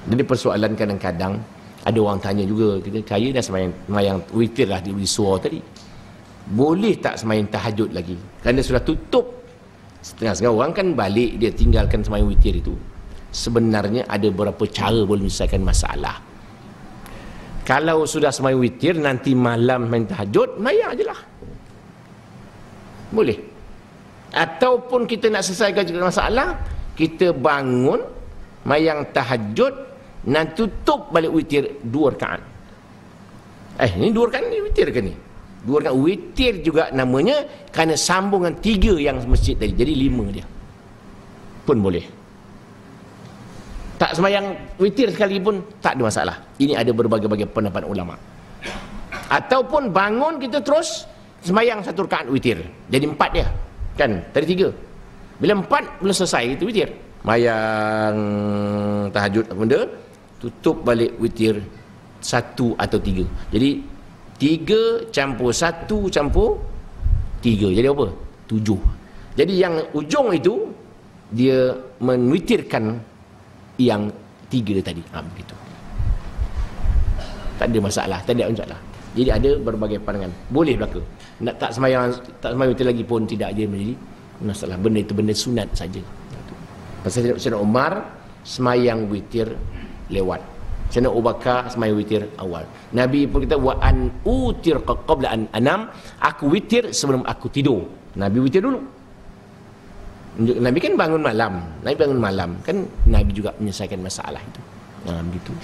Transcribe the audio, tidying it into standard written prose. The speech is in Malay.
Jadi persoalan kadang-kadang ada orang tanya juga, kita saya dah semayang witir lah di suara tadi, boleh tak semayang tahajud lagi? Kerana sudah tutup. Setengah-setengah orang kan balik, dia tinggalkan semayang witir itu. Sebenarnya ada beberapa cara boleh menyelesaikan masalah. Kalau sudah semayang witir, nanti malam main tahajud, mayang je lah, boleh. Ataupun kita nak selesaikan masalah, kita bangun mayang tahajud, nanti tutup balik witir 2 rakaat. Ni 2 rakaat ni witir ke ni? 2 rakaat witir juga namanya, kerana sambungan 3 yang masjid tadi, jadi 5 dia pun boleh. Tak semayang witir sekali pun tak ada masalah. Ini ada berbagai-bagai pendapat ulama. Ataupun bangun kita terus semayang 1 rakaat witir, jadi 4 dia kan, tadi 3. Bila 4 belum selesai itu witir, mayang tahajud apa benda, tutup balik witir 1 atau 3. Jadi 3 campur 1 campur 3, jadi apa? 7. Jadi yang ujung itu dia menwitirkan yang 3 tadi. Begitu. Tak ada masalah, tak ada masalah. Jadi ada berbagai pandangan. Boleh berlaku. Nak tak semayang witir lagi pun tidak ada menjadi masalah. Benda itu benda sunat saja. Pasal Sayyidina Umar semayang witir lewat. Sayyidina Abu Bakar semayang witir awal. Nabi pun kata wa an utir qabla an anam, aku witir sebelum aku tidur. Nabi witir dulu. Nabi kan bangun malam. Nabi bangun malam kan, Nabi juga menyelesaikan masalah itu. Begitu.